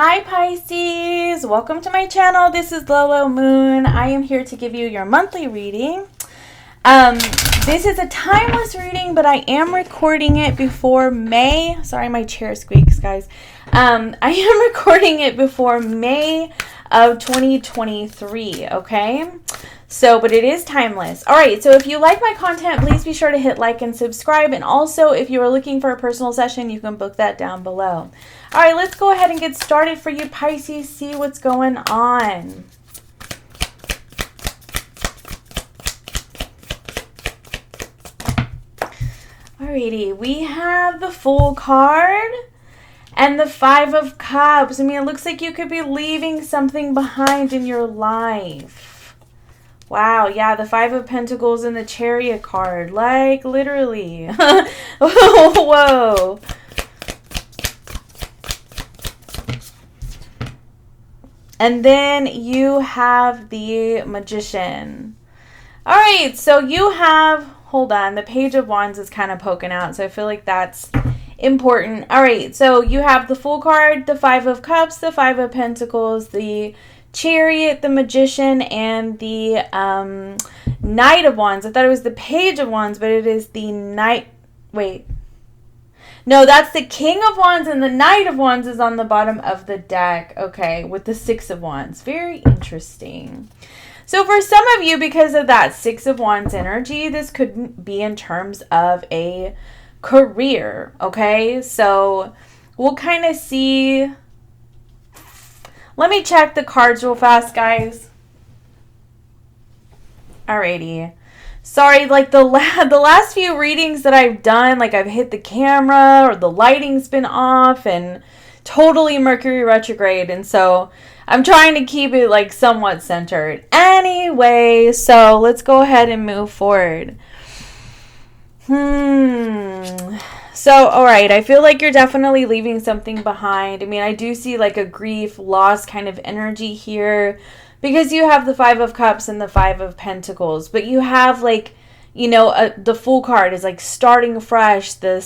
Hi Pisces, welcome to my channel. This is Lolo Moon. I am here to give you your monthly reading. This is a timeless reading, but I am recording it before May. Sorry, my chair squeaks, guys. I am recording it before May of 2023, okay? So, but it is timeless. All right, so if you like my content, please be sure to hit like and subscribe. And also, if you are looking for a personal session, you can book that down below. All right, let's go ahead and get started for you, Pisces. See what's going on. Alrighty, we have the Fool card and the Five of Cups. I mean, it looks like you could be leaving something behind in your life. Wow, yeah, the Five of Pentacles and the Chariot card. Like, literally. Whoa. And then you have the Magician. All right, so you have, hold on, the Page of Wands is kind of poking out, so I feel like that's important. All right, so you have the Fool card, the Five of Cups, the Five of Pentacles, the Chariot, the Magician, and the Knight of Wands. I thought it was the Page of Wands, but it is the Knight. Wait. No, that's the King of Wands, and the Knight of Wands is on the bottom of the deck. Okay, with the Six of Wands. Very interesting. So for some of you, because of that Six of Wands energy, this could be in terms of a career, okay? So we'll kind of see. Let me check the cards real fast, guys. Alrighty. Sorry, like the last few readings that I've done, like I've hit the camera or the lighting's been off and totally Mercury retrograde. And so I'm trying to keep it like somewhat centered. Anyway, so let's go ahead and move forward. So, all right, I feel like you're definitely leaving something behind. I mean, I do see like a grief, loss kind of energy here because you have the Five of Cups and the Five of Pentacles, but you have like, you know, the Fool card is like starting fresh. The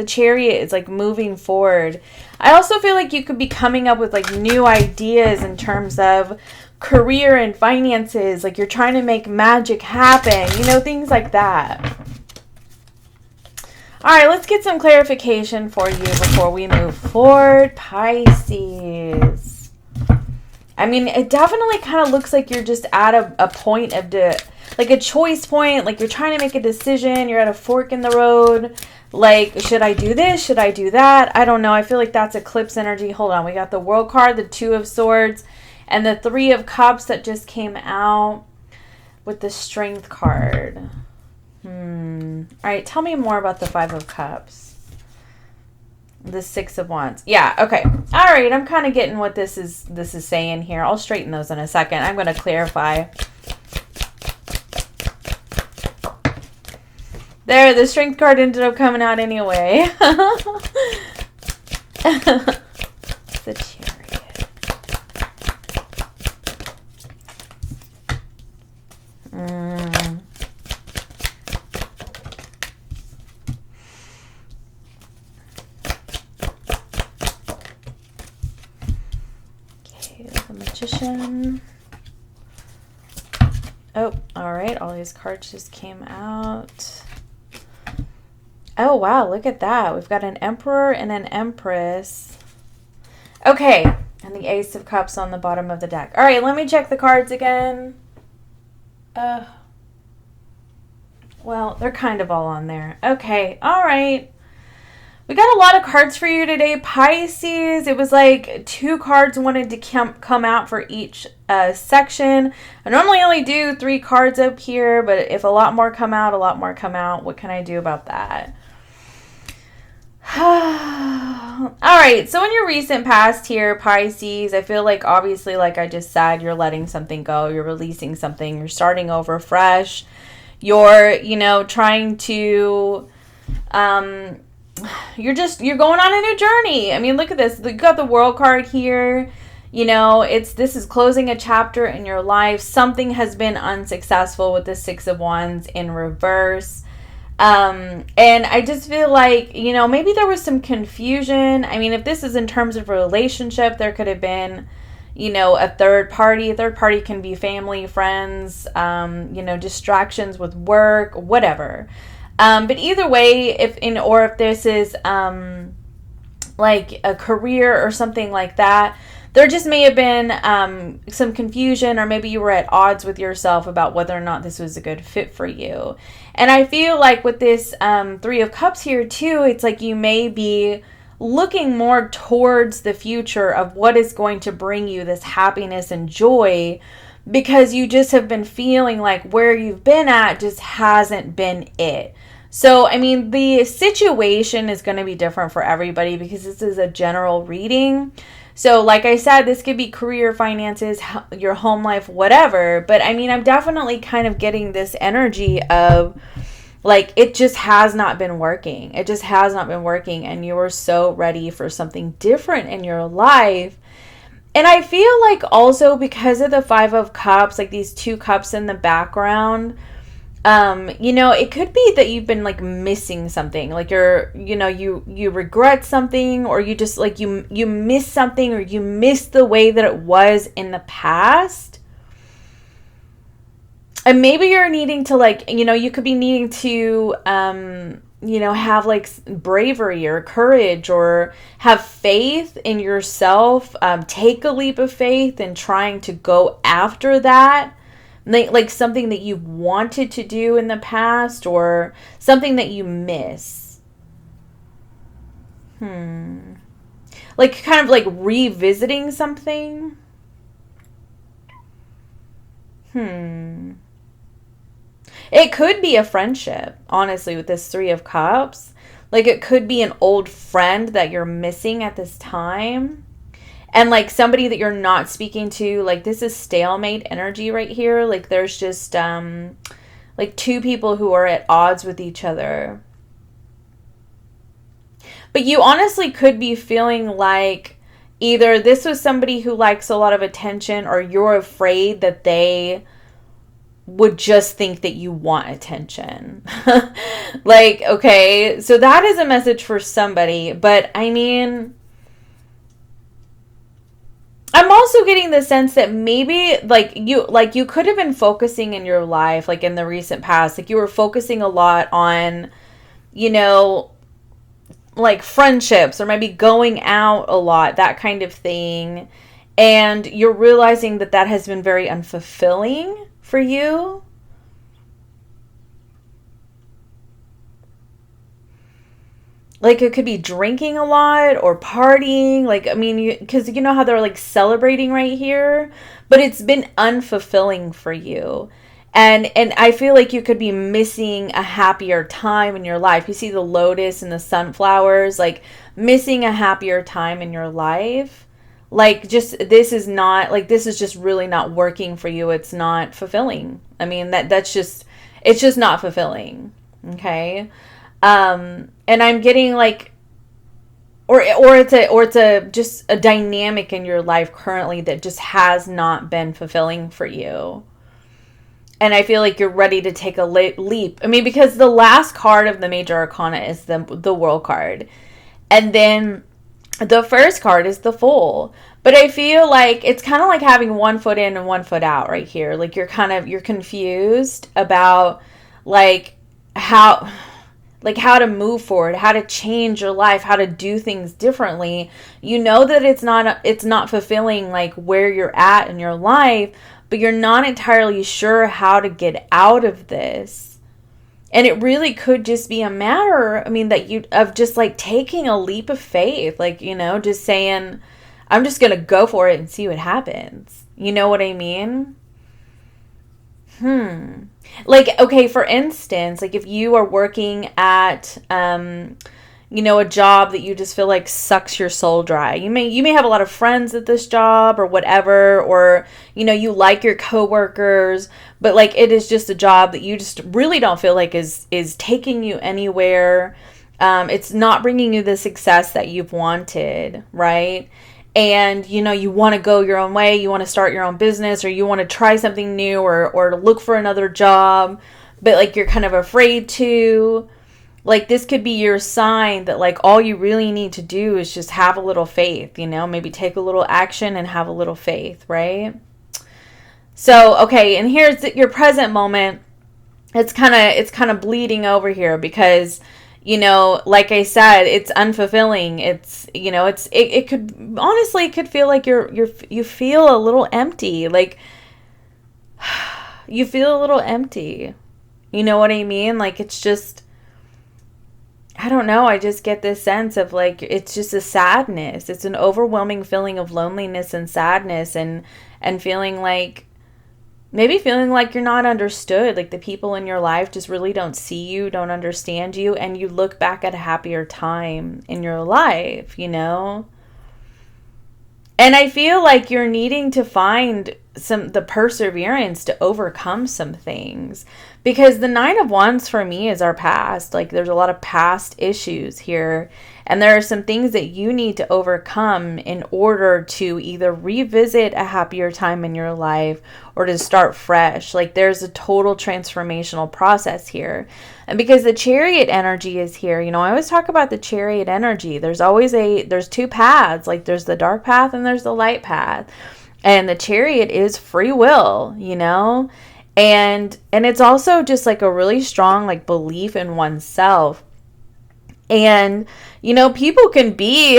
Chariot is like moving forward. I also feel like you could be coming up with like new ideas in terms of career and finances. Like you're trying to make magic happen, you know, things like that. All right, let's get some clarification for you before we move forward, Pisces. I mean, it definitely kind of looks like you're just at a point of like a choice point, like you're trying to make a decision, you're at a fork in the road, like, should I do this, should I do that? I don't know, I feel like that's eclipse energy. Hold on, we got the World card, the Two of Swords, and the Three of Cups that just came out with the Strength card. All right, tell me more about the Five of Cups. The Six of Wands. Yeah, okay. All right, I'm kind of getting what this is saying here. I'll straighten those in a second. I'm going to clarify. There, the Strength card ended up coming out anyway. The Chariot. Magician. Oh, all right. All these cards just came out. Oh, wow. Look at that. We've got an Emperor and an Empress. Okay. And the Ace of Cups on the bottom of the deck. All right. Let me check the cards again. Well, they're kind of all on there. Okay. All right. We got a lot of cards for you today, Pisces. It was like 2 cards wanted to come out for each section. I normally only do 3 cards up here, but if a lot more come out, What can I do about that? All right, so in your recent past here, Pisces, I feel like obviously, like I just said, you're letting something go. You're releasing something. You're starting over fresh. You're, you know, trying to... you're going on a new journey. I mean, look at this. You got the World card here. You know, this is closing a chapter in your life. Something has been unsuccessful with the Six of Wands in reverse. And I just feel like, you know, maybe there was some confusion. I mean, if this is in terms of a relationship, there could have been, you know, a third party. A third party can be family, friends, you know, distractions with work, whatever. But either way, if this is like a career or something like that, there just may have been some confusion, or maybe you were at odds with yourself about whether or not this was a good fit for you. And I feel like with this Three of Cups here too, it's like you may be looking more towards the future of what is going to bring you this happiness and joy, because you just have been feeling like where you've been at just hasn't been it. So, I mean, the situation is going to be different for everybody because this is a general reading. So, like I said, this could be career, finances, your home life, whatever. But, I mean, I'm definitely kind of getting this energy of, like, it just has not been working. It just has not been working. And you're so ready for something different in your life. And I feel like also because of the Five of Cups, like these two cups in the background, you know, it could be that you've been like missing something, like you regret something, or you just like you miss something, or you miss the way that it was in the past. And maybe you're needing to, like, you know, you could be needing to you know, have like bravery or courage, or have faith in yourself, take a leap of faith and trying to go after that. Like something that you wanted to do in the past, or something that you miss. Like kind of like revisiting something. It could be a friendship, honestly, with this Three of Cups. Like it could be an old friend that you're missing at this time. And like somebody that you're not speaking to, like this is stalemate energy right here. Like there's just like two people who are at odds with each other. But you honestly could be feeling like either this was somebody who likes a lot of attention, or you're afraid that they would just think that you want attention. Like, okay, so that is a message for somebody. But I mean, I'm also getting the sense that maybe like you could have been focusing in your life, like in the recent past, like you were focusing a lot on, you know, like friendships, or maybe going out a lot, that kind of thing. And you're realizing that that has been very unfulfilling for you. Like it could be drinking a lot or partying. Like, I mean, because you know how they're like celebrating right here, but it's been unfulfilling for you. And I feel like you could be missing a happier time in your life. You see the lotus and the sunflowers, like missing a happier time in your life. Like just, this is not, like this is just really not working for you. It's not fulfilling. I mean, that's just, it's just not fulfilling. Okay. And I'm getting like, or it's a just a dynamic in your life currently that just has not been fulfilling for you. And I feel like you're ready to take a leap. I mean, because the last card of the Major Arcana is the World card. And then the first card is the Fool. But I feel like it's kind of like having one foot in and one foot out right here. Like you're confused about like how to move forward, how to change your life, how to do things differently. You know that it's not fulfilling like where you're at in your life, but you're not entirely sure how to get out of this. And it really could just be a matter, I mean, of just like taking a leap of faith, like, you know, just saying, I'm just going to go for it and see what happens. You know what I mean? Like, okay, for instance, like if you are working at, you know, a job that you just feel like sucks your soul dry. You may have a lot of friends at this job or whatever, or, you know, you like your coworkers, but like it is just a job that you just really don't feel like is taking you anywhere. It's not bringing you the success that you've wanted, right? And, you know, you want to go your own way, you want to start your own business, or you want to try something new, or look for another job, but like you're kind of afraid to. Like this could be your sign that like all you really need to do is just have a little faith, you know, maybe take a little action and have a little faith, right? So, okay, and here's your present moment. It's kind of bleeding over here because, you know, like I said, it's unfulfilling. It's, you know, it could honestly, it could feel like you feel a little empty. Like you feel a little empty. You know what I mean? Like it's just, I don't know. I just get this sense of like, it's just a sadness. It's an overwhelming feeling of loneliness and sadness and feeling like, maybe feeling like you're not understood. Like the people in your life just really don't see you, don't understand you. And you look back at a happier time in your life, you know? And I feel like you're needing to find the perseverance to overcome some things, because the 9 of Wands for me is our past. Like there's a lot of past issues here, and there are some things that you need to overcome in order to either revisit a happier time in your life or to start fresh. Like there's a total transformational process here. And because the Chariot energy is here, you know, I always talk about the Chariot energy. There's 2 paths. Like there's the dark path and there's the light path. And the Chariot is free will, you know? And it's also just like a really strong like belief in oneself. And you know, people can be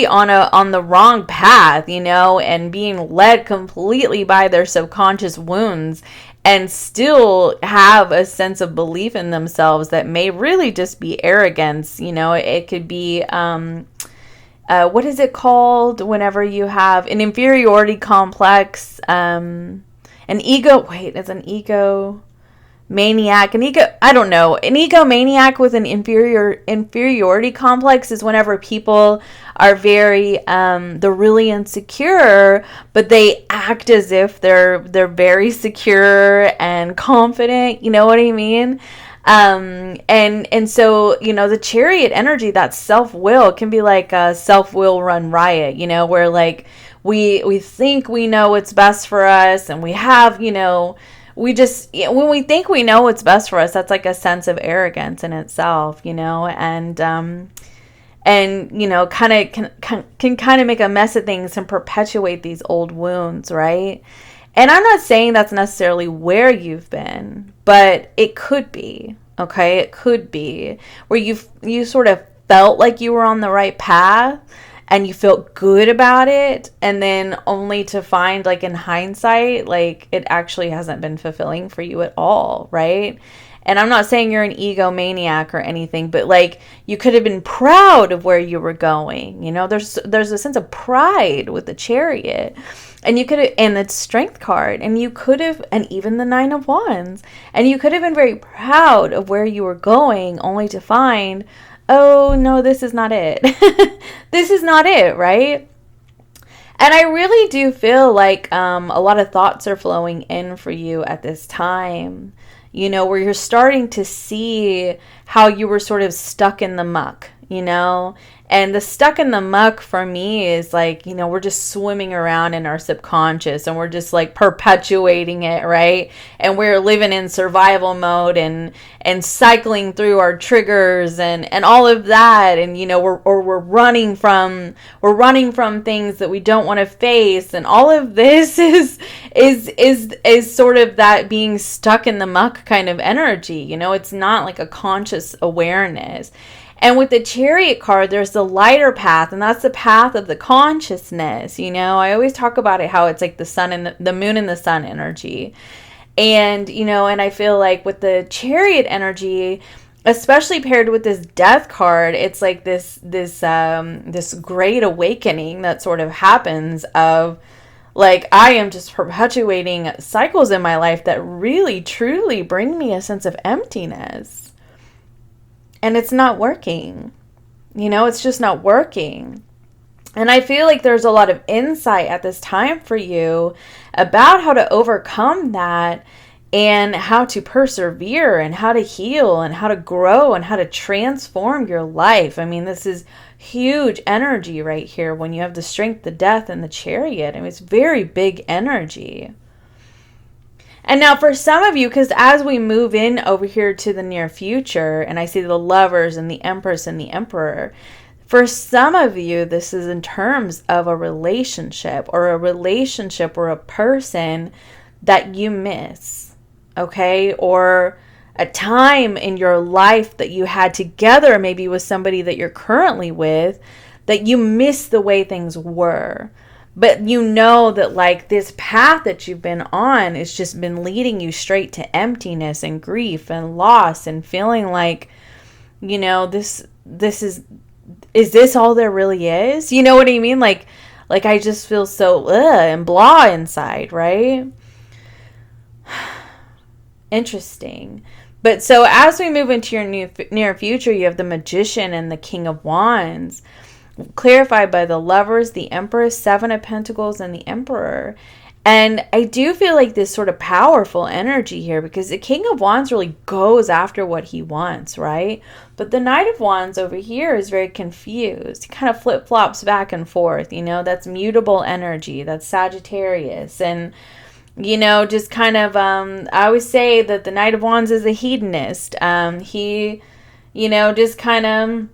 on the wrong path, you know, and being led completely by their subconscious wounds and still have a sense of belief in themselves that may really just be arrogance. You know, it could be what is it called whenever you have an inferiority complex, an ego maniac, I don't know, an egomaniac with an inferiority complex is whenever people are very, they're really insecure, but they act as if they're very secure and confident, you know what I mean? And so, you know, the Chariot energy, that self-will can be like a self-will run riot, you know, where like we think we know what's best for us, and we have, you know, when we think we know what's best for us, that's like a sense of arrogance in itself, you know, and you know, kind of can kind of make a mess of things and perpetuate these old wounds, right? And I'm not saying that's necessarily where you've been, but it could be, okay? It could be where you sort of felt like you were on the right path and you felt good about it, and then only to find like in hindsight, like it actually hasn't been fulfilling for you at all, right? And I'm not saying you're an egomaniac or anything, but like you could have been proud of where you were going. You know, there's a sense of pride with the Chariot. And you could have, and the Strength card, and you could have, and even the 9 of Wands, and you could have been very proud of where you were going, only to find, oh no, this is not it. This is not it, right? And I really do feel like a lot of thoughts are flowing in for you at this time, you know, where you're starting to see how you were sort of stuck in the muck, you know. And the stuck in the muck for me is like, you know, we're just swimming around in our subconscious and we're just like perpetuating it, right? And we're living in survival mode and cycling through our triggers and all of that. And, you know, we're running from things that we don't want to face. And all of this is sort of that being stuck in the muck kind of energy. You know, it's not like a conscious awareness. And with the Chariot card, there's the lighter path, and that's the path of the consciousness. You know, I always talk about it, how it's like the sun and the moon and the sun energy. And, you know, and I feel like with the Chariot energy, especially paired with this Death card, it's like this great awakening that sort of happens of like, I am just perpetuating cycles in my life that really, truly bring me a sense of emptiness. And it's not working. You know, it's just not working. And I feel like there's a lot of insight at this time for you about how to overcome that and how to persevere and how to heal and how to grow and how to transform your life. I mean, this is huge energy right here when you have the Strength, the Death, and the Chariot. I mean, it's very big energy. And now for some of you, because as we move in over here to the near future, and I see the Lovers and the Empress and the Emperor, for some of you, this is in terms of a relationship or a person that you miss, okay? Or a time in your life that you had together, maybe with somebody that you're currently with, that you miss the way things were. But you know that like this path that you've been on has just been leading you straight to emptiness and grief and loss and feeling like, you know, this is this all there really is? You know what I mean? Like I just feel so and blah inside, right? Interesting. But so as we move into your near future, you have the Magician and the King of Wands, clarified by the Lovers, the Empress, Seven of Pentacles, and the Emperor. And I do feel like this sort of powerful energy here, because the King of Wands really goes after what he wants, right? But the Knight of Wands over here is very confused. He kind of flip-flops back and forth, you know, that's mutable energy, that's Sagittarius. And, you know, just kind of, I always say that the Knight of Wands is a hedonist. He, you know, just kind of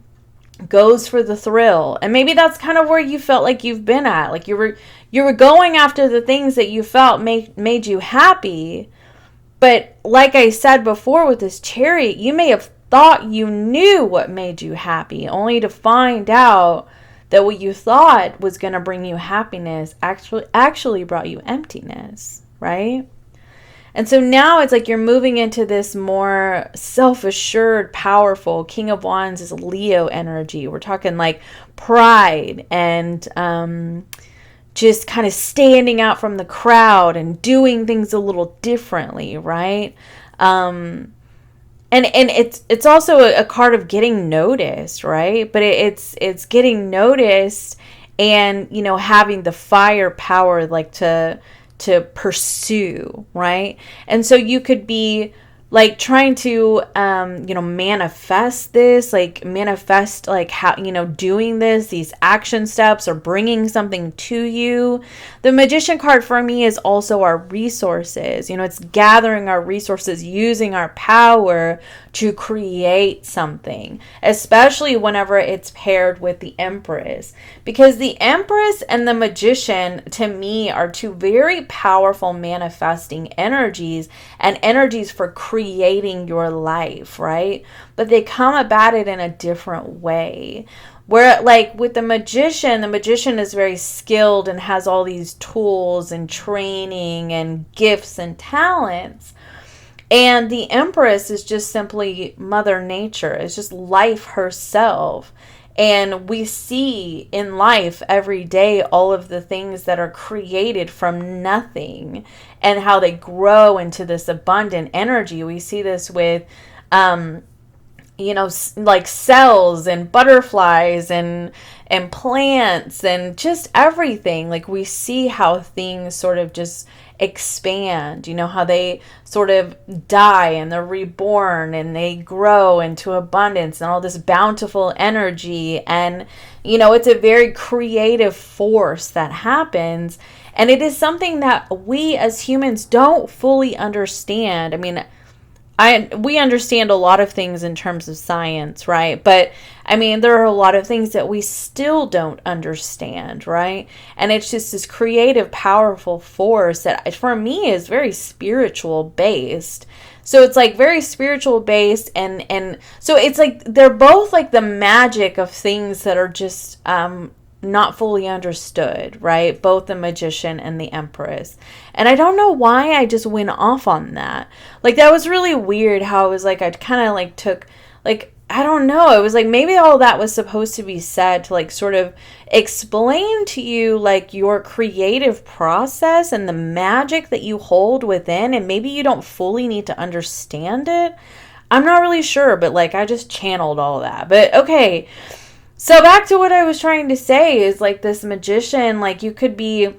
goes for the thrill. And maybe that's kind of where you felt like you've been at. Like you were going after the things that you felt made you happy. But like I said before with this Chariot, you may have thought you knew what made you happy, only to find out that what you thought was going to bring you happiness actually brought you emptiness, right? And so now it's like you're moving into this more self-assured, powerful. King of Wands is Leo energy. We're talking like pride and just kind of standing out from the crowd and doing things a little differently, right? And it's also a card of getting noticed, right? But it's getting noticed and, you know, having the firepower like to pursue, right? And so you could be like trying to you know, manifest this, like manifest like how, you know, doing these action steps or bringing something to you. The Magician card for me is also our resources. You know, it's gathering our resources, using our power to create something, especially whenever it's paired with the Empress, because the Empress and the Magician to me are two very powerful manifesting energies and energies for creating your life, right? But they come about it in a different way. Where like with the Magician is very skilled and has all these tools and training and gifts and talents. And the Empress is just simply Mother Nature. It's just life herself. And we see in life every day all of the things that are created from nothing and how they grow into this abundant energy. We see this with, you know, like cells and butterflies and plants and just everything. Like we see how things sort of just expand, you know, how they sort of die and they're reborn and they grow into abundance and all this bountiful energy. And, you know, it's a very creative force that happens. And it is something that we as humans don't fully understand. I mean, we understand a lot of things in terms of science, right? But I mean, there are a lot of things that we still don't understand, right? And it's just this creative, powerful force that for me is very spiritual based. So it's like very spiritual based. And so it's like, they're both like the magic of things that are just, not fully understood, right? Both the Magician and the Empress. And I don't know why I just went off on that. Like, that was really weird how it was like, I kind of like took, like, I don't know. It was like, maybe all that was supposed to be said to like sort of explain to you like your creative process and the magic that you hold within. And maybe you don't fully need to understand it. I'm not really sure, but like, I just channeled all that. But okay. So back to what I was trying to say is like this Magician, like you could be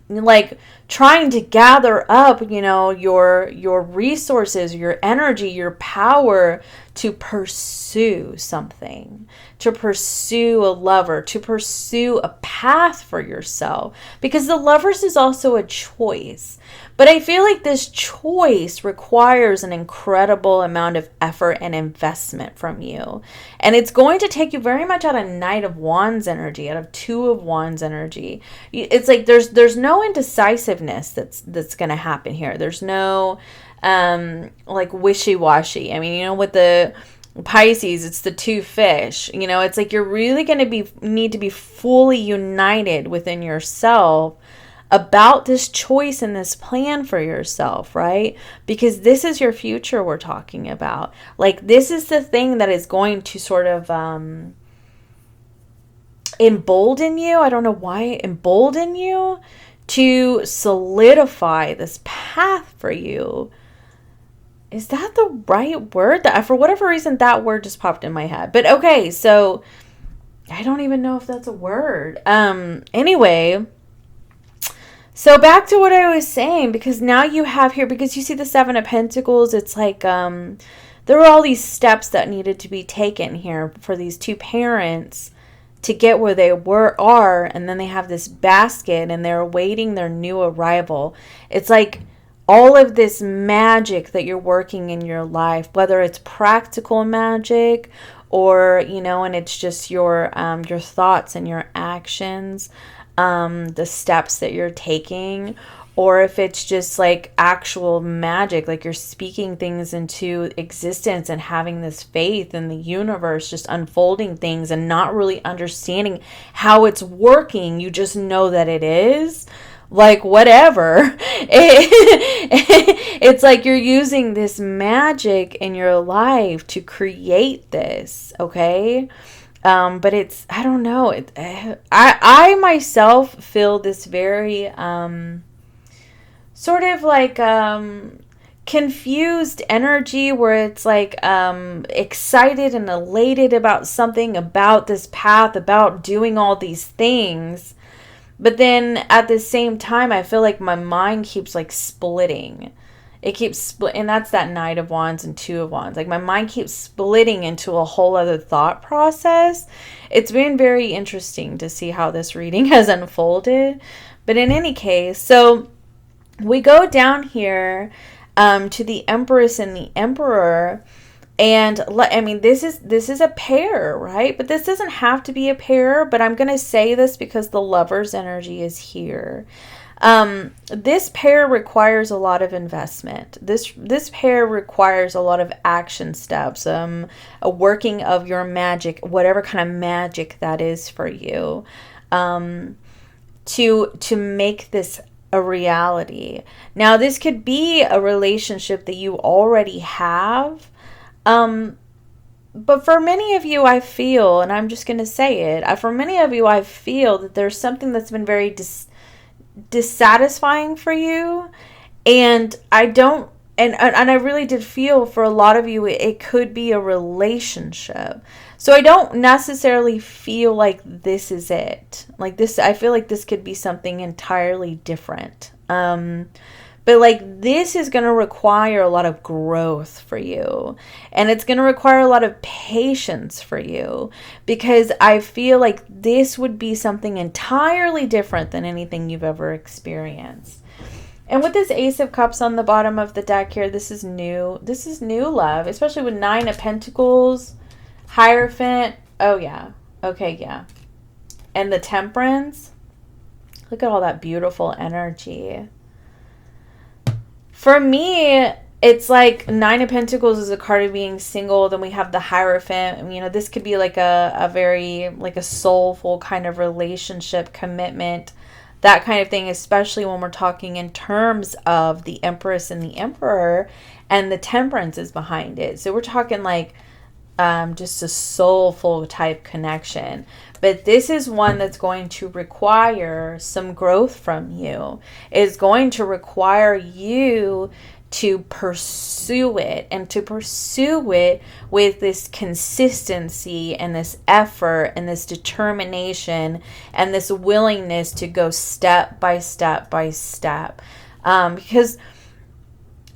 like trying to gather up, you know, your resources, your energy, your power to pursue something, to pursue a lover, to pursue a path for yourself, because the Lovers is also a choice. But I feel like this choice requires an incredible amount of effort and investment from you. And it's going to take you very much out of Knight of Wands energy, out of Two of Wands energy. It's like there's no indecisiveness that's going to happen here. There's no like wishy-washy. I mean, you know, with the Pisces, it's the two fish. You know, it's like you're really going to need to be fully united within yourself about this choice and this plan for yourself, right? Because this is your future we're talking about. Like, this is the thing that is going to sort of embolden you. I don't know why, embolden you to solidify this path for you. Is that the right word? That, for whatever reason, that word just popped in my head. But okay, so I don't even know if that's a word. Anyway, so back to what I was saying, because now you have here, because you see the Seven of Pentacles, it's like there were all these steps that needed to be taken here for these two parents to get where they are, and then they have this basket and they're awaiting their new arrival. It's like all of this magic that you're working in your life, whether it's practical magic or, you know, and it's just your thoughts and your actions, the steps that you're taking, or if it's just like actual magic, like you're speaking things into existence and having this faith in the universe, just unfolding things and not really understanding how it's working. You just know that it is. Like, whatever. It's like you're using this magic in your life to create this, okay? But it's, I don't know. I myself feel this very sort of like confused energy where it's like excited and elated about something, about this path, about doing all these things. But then at the same time, I feel like my mind keeps like splitting. It keeps split, and that's that Knight of Wands and Two of Wands. Like, my mind keeps splitting into a whole other thought process. It's been very interesting to see how this reading has unfolded. But in any case, so we go down here to the Empress and the Emperor. And I mean, this is a pair, right? But this doesn't have to be a pair. But I'm going to say this because the Lover's energy is here. This pair requires a lot of investment. This pair requires a lot of action steps, a working of your magic, whatever kind of magic that is for you, to make this a reality. Now, this could be a relationship that you already have, but for many of you, I feel, and I'm just going to say it, for many of you, I feel that there's something that's been very dissatisfying for you, and I don't, and I really did feel for a lot of you it could be a relationship. So I don't necessarily feel like this is it. Like this, I feel like this could be something entirely different. But like, this is going to require a lot of growth for you. And it's going to require a lot of patience for you. Because I feel like this would be something entirely different than anything you've ever experienced. And with this Ace of Cups on the bottom of the deck here, this is new. This is new love. Especially with Nine of Pentacles, Hierophant. Oh, yeah. Okay, yeah. And the Temperance. Look at all that beautiful energy. For me, it's like Nine of Pentacles is a card of being single. Then we have the Hierophant. You know, this could be like a very, like a soulful kind of relationship, commitment, that kind of thing, especially when we're talking in terms of the Empress and the Emperor, and the Temperance is behind it. So we're talking like just a soulful type connection. But this is one that's going to require some growth from you. It's going to require you to pursue it, and to pursue it with this consistency and this effort and this determination and this willingness to go step by step by step. Because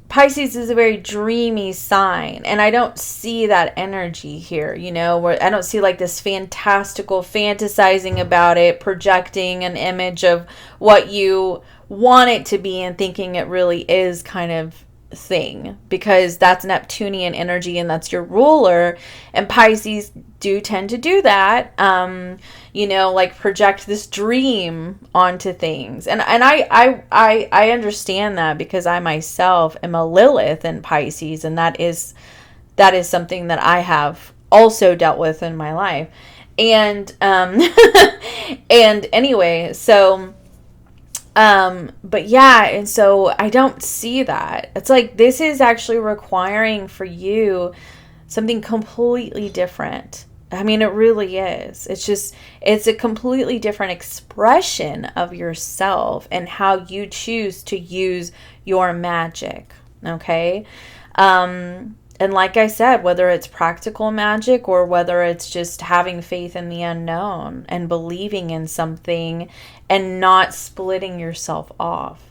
Pisces is a very dreamy sign, and I don't see that energy here, where I don't see like this fantastical fantasizing about it, projecting an image of what you want it to be and thinking it really is kind of thing, because that's Neptunian energy and that's your ruler, and Pisces do tend to do that, like project this dream onto things, and I understand that, because I myself am a Lilith in Pisces, and that is something that I have also dealt with in my life, and and anyway, so but yeah, and so I don't see that. It's like this is actually requiring for you something completely different. I mean, it really is. It's a completely different expression of yourself and how you choose to use your magic. Okay? And like I said, whether it's practical magic or whether it's just having faith in the unknown and believing in something and not splitting yourself off.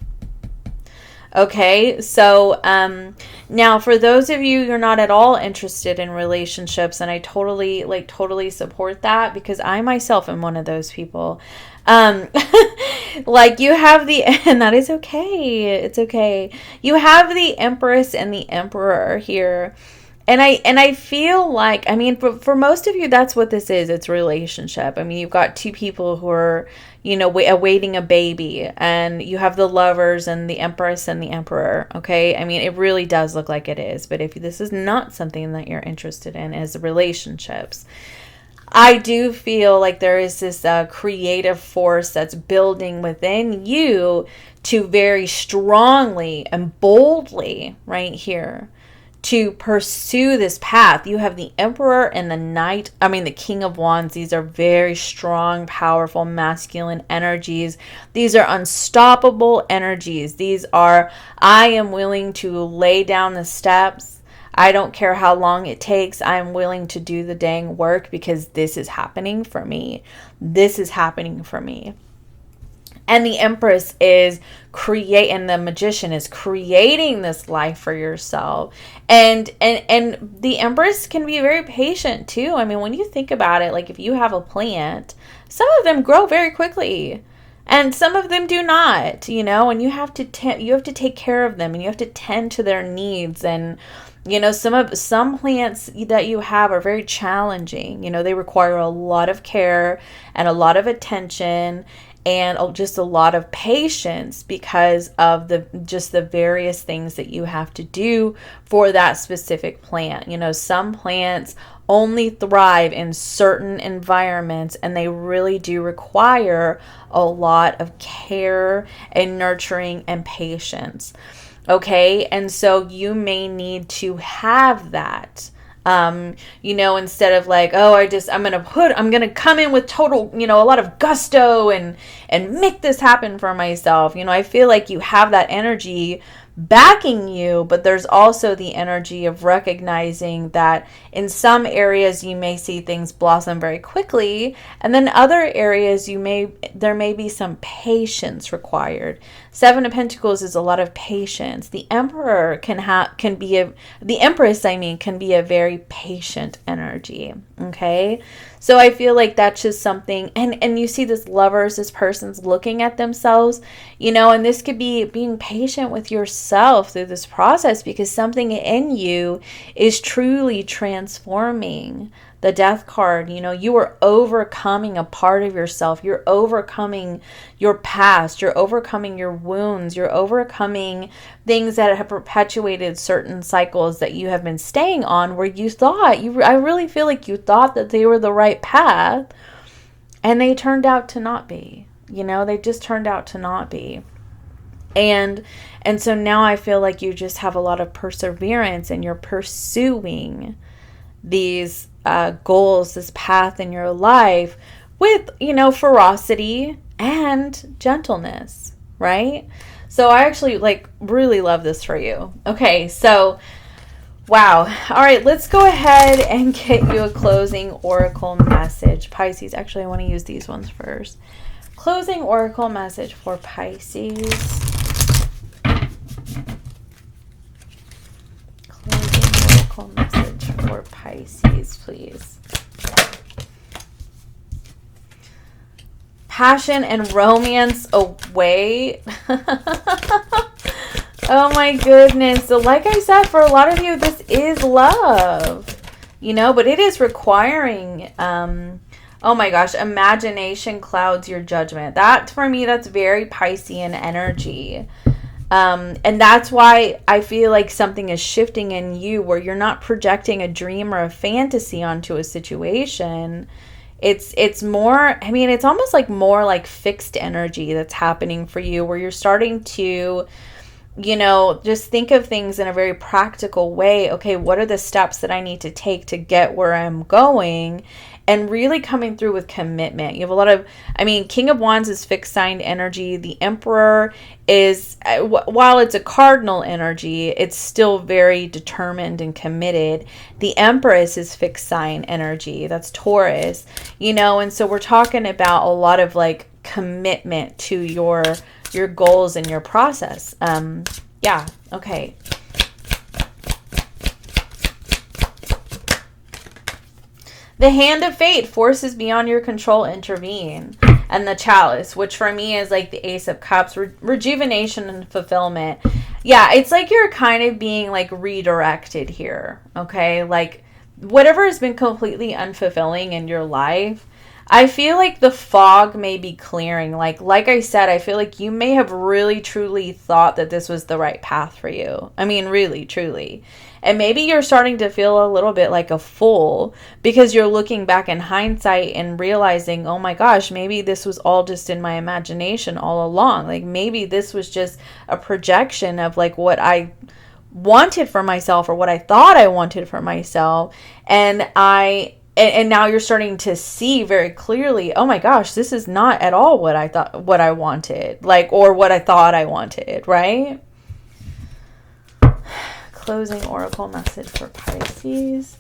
Okay, so now for those of you who are not at all interested in relationships, and I totally support that, because I myself am one of those people. Like you have and that is okay. It's okay. You have the Empress and the Emperor here. And I feel like, I mean, for most of you, that's what this is. It's a relationship. I mean, you've got two people who are, awaiting a baby, and you have the Lovers and the Empress and the Emperor. Okay. I mean, it really does look like it is. But if this is not something that you're interested in as relationships, I do feel like there is this creative force that's building within you to very strongly and boldly right here to pursue this path. You have the Emperor and the King of Wands. These are very strong, powerful, masculine energies. These are unstoppable energies. These are, I am willing to lay down the steps. I don't care how long it takes. I'm willing to do the dang work, because this is happening for me. This is happening for me. And the Empress is and the Magician is creating this life for yourself. And the Empress can be very patient too. I mean, when you think about it, like if you have a plant, some of them grow very quickly, and some of them do not, and you have to take care of them, and you have to tend to their needs. And some plants that you have are very challenging. They require a lot of care and a lot of attention and just a lot of patience, because of the various things that you have to do for that specific plant. Some plants only thrive in certain environments, and they really do require a lot of care and nurturing and patience. Okay, and so you may need to have that, instead of like, oh, I'm going to come in with total, a lot of gusto and make this happen for myself. I feel like you have that energy backing you, but there's also the energy of recognizing that in some areas you may see things blossom very quickly, and then other areas there may be some patience required. Seven of Pentacles is a lot of patience. The Emperor the Empress, can be a very patient energy. Okay, so I feel like that's just something, and you see this Lovers, this person's looking at themselves, and this could be being patient with yourself through this process, because something in you is truly transforming. The Death card, you are overcoming a part of yourself. You're overcoming your past. You're overcoming your wounds. You're overcoming things that have perpetuated certain cycles that you have been staying on, where I really feel like you thought that they were the right path, and they turned out to not be. They just turned out to not be. And so now I feel like you just have a lot of perseverance, and you're pursuing these goals, this path in your life with, ferocity and gentleness, right? So I actually like really love this for you. Okay, so wow. All right, let's go ahead and get you a closing oracle message. Pisces, actually I want to use these ones first. Closing oracle message for Pisces. Closing oracle message for Pisces, please. Passion and romance away. Oh my goodness. So like I said, for a lot of you, this is love, you know, but it is requiring, oh my gosh, imagination clouds your judgment. That, for me, that's very Piscean energy. And that's why I feel like something is shifting in you where you're not projecting a dream or a fantasy onto a situation. It's more, I mean, it's almost like more like fixed energy that's happening for you, where you're starting to, you know, just think of things in a very practical way. Okay, what are the steps that I need to take to get where I'm going? And really coming through with commitment. You have a lot of, I mean, King of Wands is fixed sign energy. The Emperor is, while it's a cardinal energy, it's still very determined and committed. The Empress is fixed sign energy. That's Taurus, you know, and so we're talking about a lot of like commitment to your goals and your process. Yeah, okay. The Hand of Fate, forces beyond your control intervene. And the Chalice, which for me is like the Ace of Cups, rejuvenation and fulfillment. Yeah, it's like you're kind of being like redirected here, okay? Like whatever has been completely unfulfilling in your life, I feel like the fog may be clearing. Like I said, I feel like you may have really truly thought that this was the right path for you. I mean, really, truly. And maybe you're starting to feel a little bit like a fool because you're looking back in hindsight and realizing, oh my gosh, maybe this was all just in my imagination all along. Like maybe this was just a projection of like what I wanted for myself or what I thought I wanted for myself. And now you're starting to see very clearly, oh my gosh, this is not at all what I wanted, like, or what I thought I wanted, right? Closing oracle message for Pisces.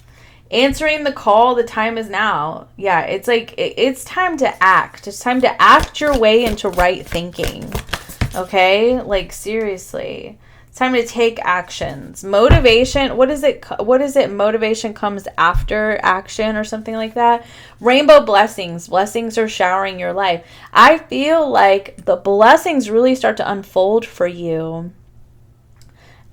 Answering the call, the time is now. Yeah, it's like, it's time to act. It's time to act your way into right thinking. Okay? Like, seriously. It's time to take actions. Motivation, what is it? Motivation comes after action or something like that. Rainbow blessings. Blessings are showering your life. I feel like the blessings really start to unfold for you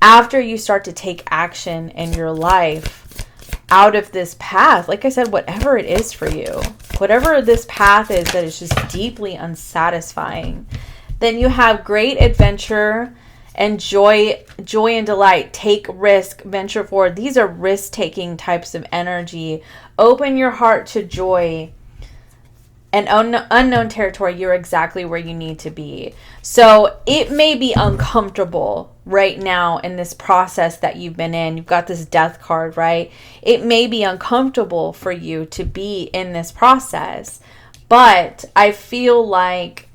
after you start to take action in your life out of this path. Like I said, whatever it is for you, whatever this path is that is just deeply unsatisfying, then you have great adventure and joy and delight. Take risk, venture forward. These are risk-taking types of energy. Open your heart to joy and unknown territory. You're exactly where you need to be. So it may be uncomfortable right now in this process that you've been in. You've got this death card, right? It may be uncomfortable for you to be in this process, but I feel like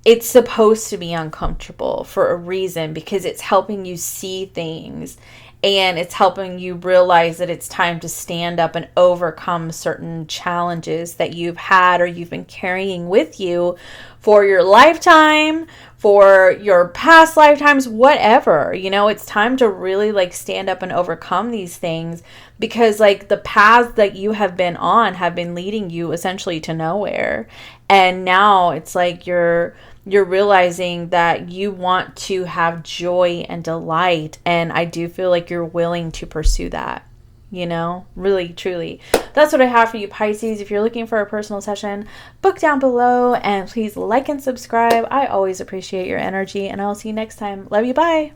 it's supposed to be uncomfortable for a reason, because it's helping you see things and it's helping you realize that it's time to stand up and overcome certain challenges that you've had or you've been carrying with you for your lifetime, for your past lifetimes, whatever. You know, it's time to really like stand up and overcome these things, because like the paths that you have been on have been leading you essentially to nowhere. And now it's like you're realizing that you want to have joy and delight. And I do feel like you're willing to pursue that, you know, really, truly. That's what I have for you, Pisces. If you're looking for a personal session, book down below, and please like and subscribe. I always appreciate your energy, and I'll see you next time. Love you. Bye.